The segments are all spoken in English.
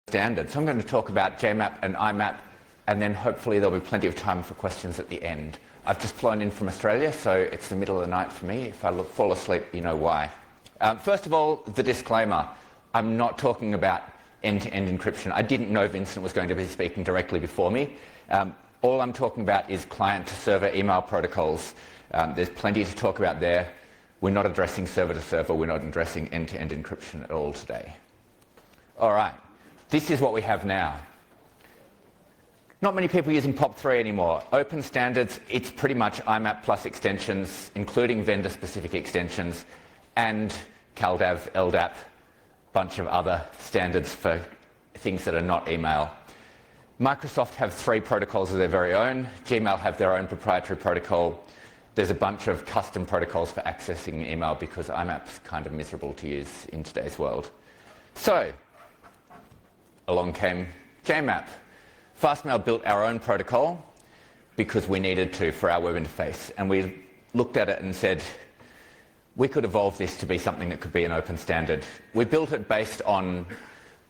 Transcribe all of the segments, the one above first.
standard. So I'm going to talk about JMAP and IMAP, and then hopefully there'll be plenty of time for questions at the end. I've just flown in from Australia, so it's the middle of the night for me. If I fall asleep, you know why. First of all, the disclaimer. I'm not talking about end-to-end encryption. I didn't know Vincent was going to be speaking directly before me. All I'm talking about is client-to-server email protocols. There's plenty to talk about there. We're not addressing server-to-server. We're not addressing end-to-end encryption at all today. All right. This is what we have now. Not many people using POP3 anymore. Open standards, it's pretty much IMAP plus extensions, including vendor-specific extensions, and CalDAV, LDAP, bunch of other standards for things that are not email. Microsoft have 3 protocols of their very own. Gmail have their own proprietary protocol. There's a bunch of custom protocols for accessing email because IMAP's kind of miserable to use in today's world. So, along came JMAP. Fastmail built our own protocol because we needed to for our web interface. And we looked at it and said, we could evolve this to be something that could be an open standard. We built it based on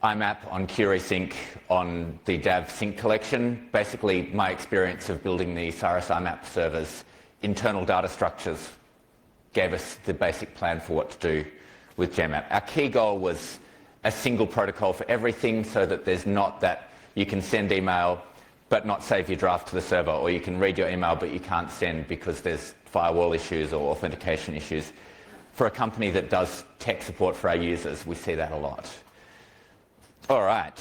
IMAP, on QResync, on the DAV sync collection. Basically, my experience of building the Cyrus IMAP servers, internal data structures, gave us the basic plan for what to do with JMAP. Our key goal was a single protocol for everything so that there's not that you can send email but not save your draft to the server, or you can read your email but you can't send because there's firewall issues or authentication issues. For a company that does tech support for our users, we see that a lot. All right.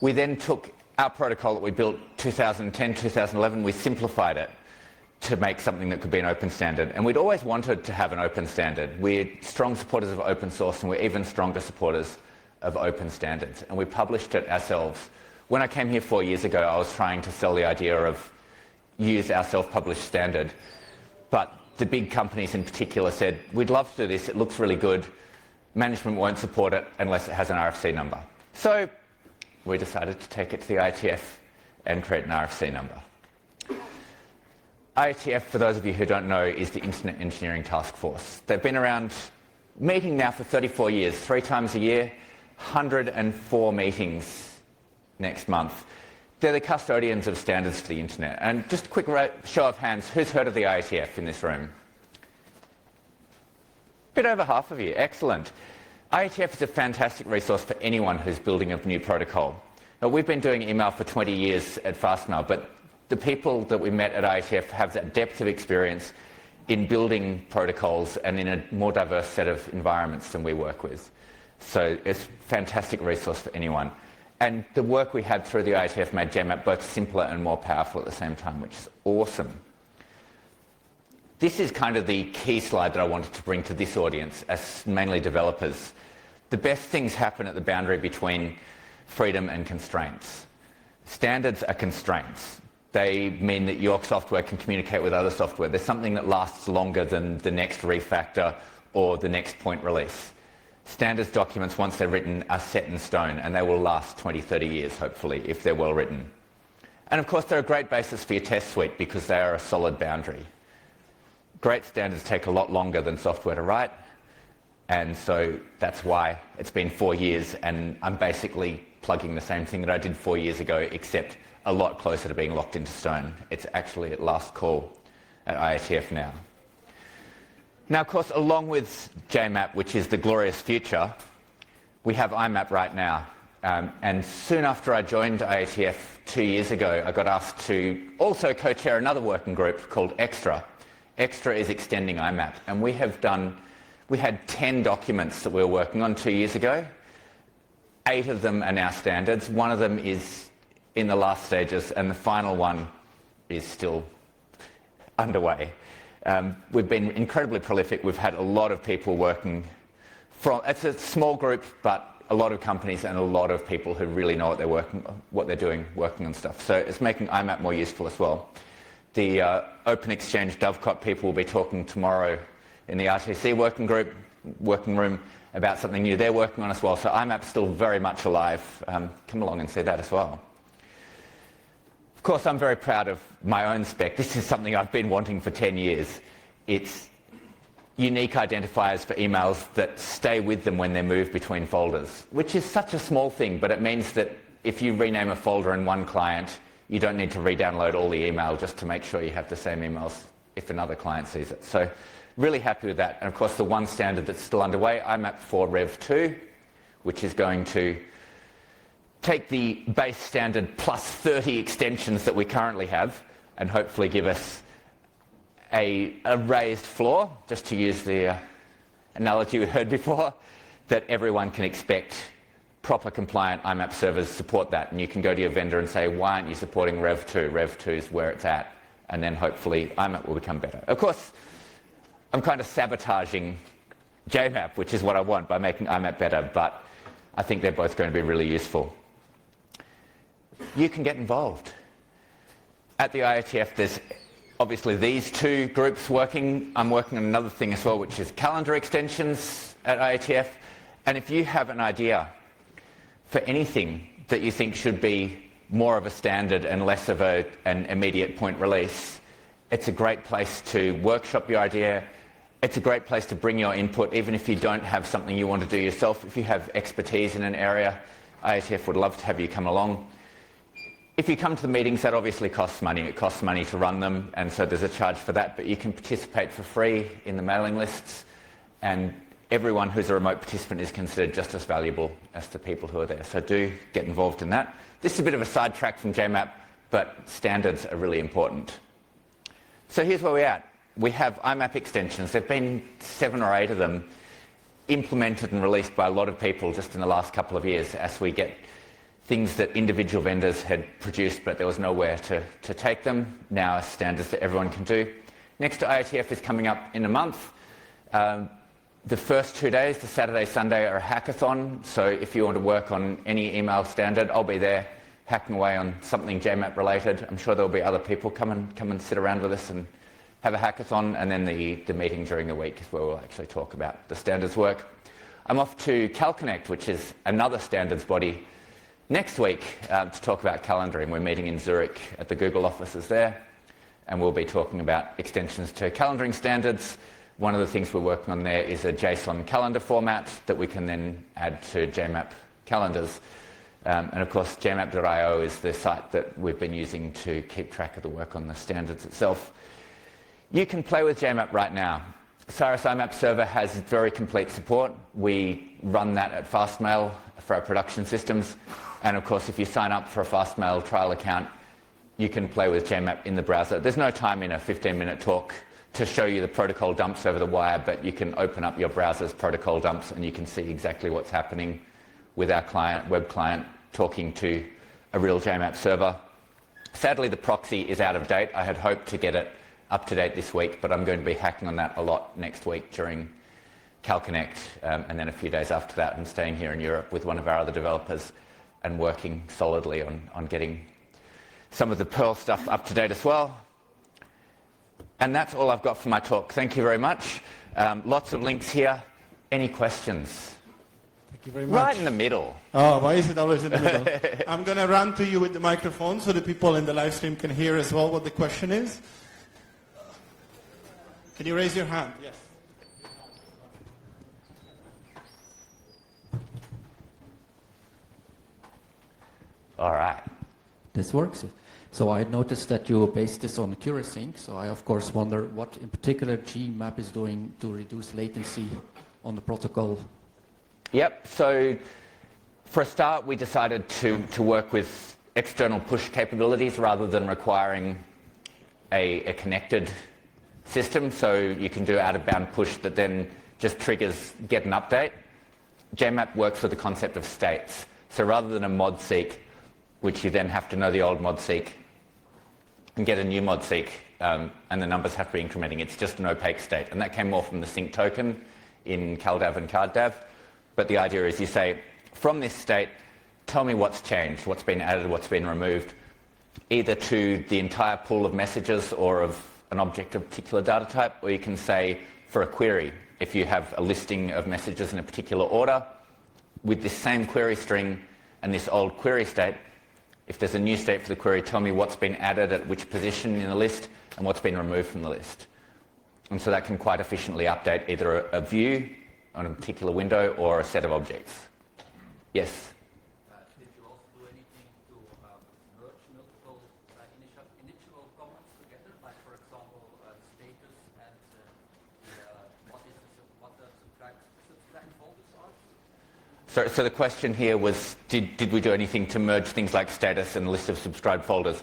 We then took our protocol that we built 2010, 2011, we simplified it to make something that could be an open standard. And we'd always wanted to have an open standard. We're strong supporters of open source, and we're even stronger supporters of open standards. And we published it ourselves. When I came here 4 years ago, I was trying to sell the idea of use our self-published standard. But the big companies in particular said, we'd love to do this, it looks really good. Management won't support it unless it has an RFC number. So we decided to take it to the IETF and create an RFC number. IETF, for those of you who don't know, is the Internet Engineering Task Force. They've been around meeting now for 34 years, 3 times a year, 104 meetings next month. They're the custodians of standards for the internet. And just a quick show of hands, who's heard of the IETF in this room? A bit over half of you, excellent. IETF is a fantastic resource for anyone who's building a new protocol. Now, we've been doing email for 20 years at Fastmail, but the people that we met at IETF have that depth of experience in building protocols and in a more diverse set of environments than we work with. So it's a fantastic resource for anyone. And the work we had through the IETF made JMAP both simpler and more powerful at the same time, which is awesome. This is kind of the key slide that I wanted to bring to this audience, as mainly developers. The best things happen at the boundary between freedom and constraints. Standards are constraints. They mean that your software can communicate with other software. There's something that lasts longer than the next refactor or the next point release. Standards documents, once they're written, are set in stone, and they will last 20, 30 years, hopefully, if they're well written. And of course, they're a great basis for your test suite because they are a solid boundary. Great standards take a lot longer than software to write, and so that's why it's been 4 years, and I'm basically plugging the same thing that I did 4 years ago, except a lot closer to being locked into stone. It's actually at last call at IETF now. Now, of course, along with JMAP, which is the glorious future, we have IMAP right now. And soon after I joined IETF 2 years ago, I got asked to also co-chair another working group called Extra. Extra is extending IMAP. And we had 10 documents that we were working on 2 years ago. 8 of them are now standards. 1 of them is in the last stages, and the final one is still underway. We've been incredibly prolific. We've had a lot of people working it's a small group, but a lot of companies and a lot of people who really know what they're doing, working on stuff. So it's making IMAP more useful as well. The Open Exchange Dovecot people will be talking tomorrow in the RTC working room about something new they're working on as well. So IMAP's still very much alive. Come along and see that as well. Of course, I'm very proud of my own spec. This is something I've been wanting for 10 years. It's unique identifiers for emails that stay with them when they're moved between folders, which is such a small thing, but it means that if you rename a folder in one client, you don't need to re-download all the email just to make sure you have the same emails if another client sees it. So really happy with that. And of course, the one standard that's still underway, IMAP 4 Rev 2, which is going to take the base standard plus 30 extensions that we currently have and hopefully give us a raised floor, just to use the analogy we heard before, that everyone can expect proper compliant IMAP servers support that. And you can go to your vendor and say, why aren't you supporting Rev 2? Rev 2 is where it's at. And then hopefully IMAP will become better. Of course, I'm kind of sabotaging JMAP, which is what I want, by making IMAP better, but I think they're both going to be really useful. You can get involved. At the IETF, there's obviously these two groups working. I'm working on another thing as well, which is calendar extensions at IETF. And if you have an idea for anything that you think should be more of a standard and less of an immediate point release, it's a great place to workshop your idea. It's a great place to bring your input, even if you don't have something you want to do yourself. If you have expertise in an area, IETF would love to have you come along. If you come to the meetings, that obviously costs money. It costs money to run them, and so there's a charge for that, but you can participate for free in the mailing lists, and everyone who's a remote participant is considered just as valuable as the people who are there. So do get involved in that. This is a bit of a sidetrack from JMAP, but standards are really important. So here's where we're at. We have IMAP extensions. There have been 7 or 8 of them implemented and released by a lot of people just in the last couple of years as we get things that individual vendors had produced, but there was nowhere to take them. Now as standards that everyone can do. Next to IETF is coming up in a month. The first 2 days, the Saturday, Sunday, are a hackathon. So if you want to work on any email standard, I'll be there hacking away on something JMAP related. I'm sure there'll be other people come and sit around with us and have a hackathon. And then the meeting during the week is where we'll actually talk about the standards work. I'm off to CalConnect, which is another standards body, next week to talk about calendaring. We're meeting in Zurich at the Google offices there, and we'll be talking about extensions to calendaring standards. One of the things we're working on there is a JSON calendar format that we can then add to JMAP calendars. And of course, jmap.io is the site that we've been using to keep track of the work on the standards itself. You can play with JMAP right now. Cyrus IMAP server has very complete support. We run that at Fastmail for our production systems. And of course, if you sign up for a Fastmail trial account, you can play with JMAP in the browser. There's no time in a 15-minute talk to show you the protocol dumps over the wire, but you can open up your browser's protocol dumps and you can see exactly what's happening with our client, web client, talking to a real JMAP server. Sadly, the proxy is out of date. I had hoped to get it up to date this week, but I'm going to be hacking on that a lot next week during CalConnect, and then a few days after that I'm staying here in Europe with one of our other developers and working solidly on getting some of the Perl stuff up to date as well. And that's all I've got for my talk. Thank you very much. Lots of links here. Any questions? Thank you very much. Right in the middle. Oh, why is it always in the middle? I'm going to run to you with the microphone so the people in the live stream can hear as well what the question is. Can you raise your hand? Yes. All right. This works. So I noticed that you based this on QRasync, so I of course wonder what in particular JMAP is doing to reduce latency on the protocol. Yep, so for a start we decided to work with external push capabilities rather than requiring a connected system, so you can do out-of-bound push that then just triggers get an update. JMAP works with the concept of states, so rather than a mod seek, which you then have to know the old mod seek and get a new mod seek, and the numbers have to be incrementing. It's just an opaque state, and that came more from the sync token in CalDAV and CardDAV. But the idea is you say, from this state, tell me what's changed, what's been added, what's been removed, either to the entire pool of messages or of an object of particular data type, or you can say for a query, if you have a listing of messages in a particular order, with this same query string and this old query state, if there's a new state for the query, tell me what's been added at which position in the list and what's been removed from the list. And so that can quite efficiently update either a view on a particular window or a set of objects. Yes? Did you also do anything to merge multiple initial comments together, like for example status and what the subtract folders are? So the question here was, did we do anything to merge things like status and a list of subscribed folders?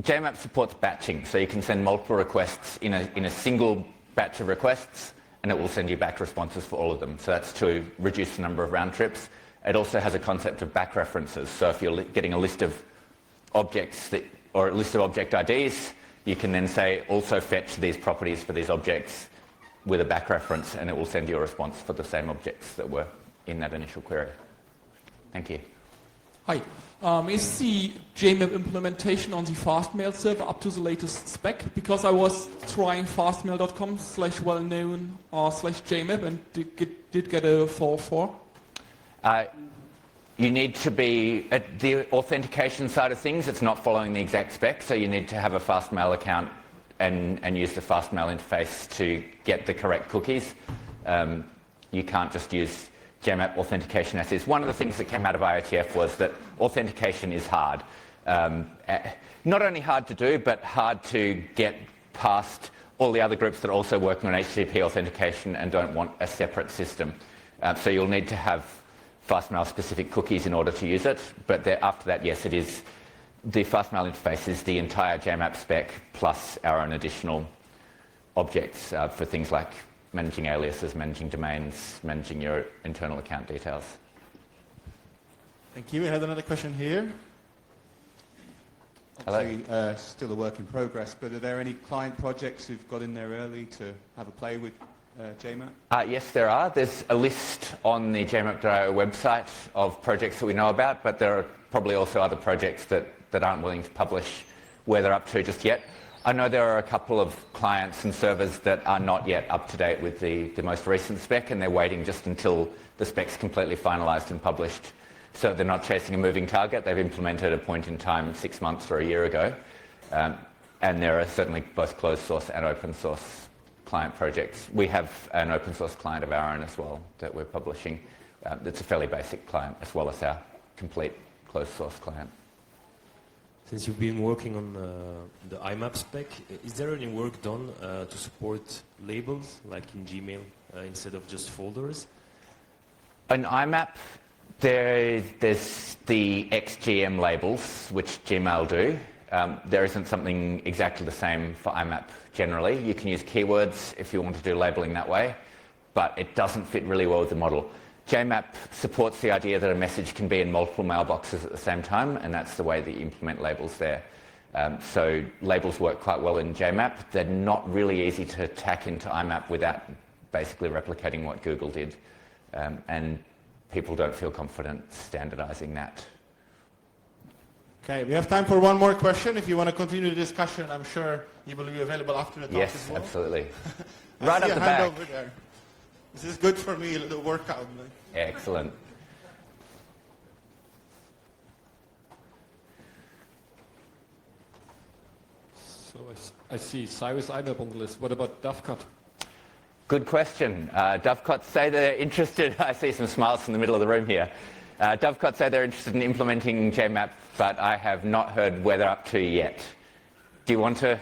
JMAP supports batching, so you can send multiple requests in a single batch of requests, and it will send you back responses for all of them. So that's to reduce the number of round trips. It also has a concept of back references. So if you're getting a list of objects or a list of object IDs, you can then say, also fetch these properties for these objects with a back reference, and it will send you a response for the same objects that were in that initial query. Thank you. Hi. Is the JMAP implementation on the FastMail server up to the latest spec? Because I was trying fastmail.com/well-known /JMAP and did get a 4.4. You need to be, at the authentication side of things, it's not following the exact spec, so you need to have a FastMail account and use the FastMail interface to get the correct cookies. You can't just use JMAP authentication as is. One of the things that came out of IETF was that authentication is hard. Not only hard to do, but hard to get past all the other groups that are also working on HTTP authentication and don't want a separate system. So you'll need to have FastMail specific cookies in order to use it. But after that, yes, it is. The FastMail interface is the entire JMAP spec plus our own additional objects for things like managing aliases, managing domains, managing your internal account details. Thank you. We had another question here. Hello. Obviously, still a work in progress, but are there any client projects who've got in there early to have a play with JMAP? Yes, there are. There's a list on the JMAP.io website of projects that we know about, but there are probably also other projects that aren't willing to publish where they're up to just yet. I know there are a couple of clients and servers that are not yet up to date with the most recent spec, and they're waiting just until the spec's completely finalised and published. So they're not chasing a moving target. They've implemented a point in time 6 months or a year ago. And there are certainly both closed source and open source client projects. We have an open source client of our own as well that we're publishing. It's a fairly basic client as well as our complete closed source client. Since you've been working on the IMAP spec, is there any work done to support labels like in Gmail instead of just folders? In IMAP, there's the XGM labels, which Gmail do. There isn't something exactly the same for IMAP generally. You can use keywords if you want to do labeling that way, but it doesn't fit really well with the model. JMAP supports the idea that a message can be in multiple mailboxes at the same time, and that's the way that you implement labels there. So labels work quite well in JMAP. They're not really easy to tack into IMAP without basically replicating what Google did, and people don't feel confident standardizing that. Okay, we have time for one more question. If you want to continue the discussion, I'm sure you will be available after the talk Yes, as well. absolutely. I Right see up a the hand back. over there. This is good for me, a little workout. Excellent. So I see Cyrus IMAP on the list. What about Dovecot? Good question. Dovecot say they're interested. I see some smiles in the middle of the room here. Dovecot say they're interested in implementing JMAP, but I have not heard where they're up to yet. Do you want to? As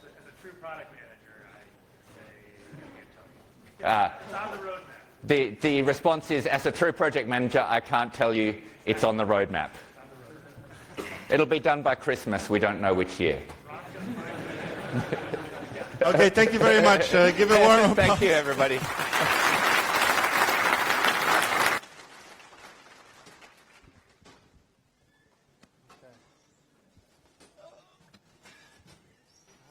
a true product manager, I can't tell you. It's on the roadmap. The response is, as a true project manager, I can't tell you it's on the roadmap. It'll be done by Christmas. We don't know which year. Okay, thank you very much. Give a warm applause. Thank you, everybody. A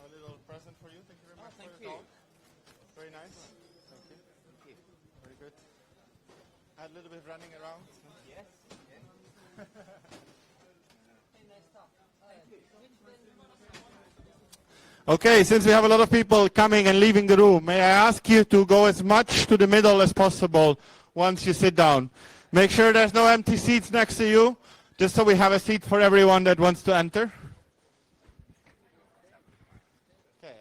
little present for you. Thank you very much for your talk. Very nice. Thank you. Very good. Had a little bit of running around. Yes. Okay, since we have a lot of people coming and leaving the room, may I ask you to go as much to the middle as possible once you sit down. Make sure there's no empty seats next to you, just so we have a seat for everyone that wants to enter. Okay.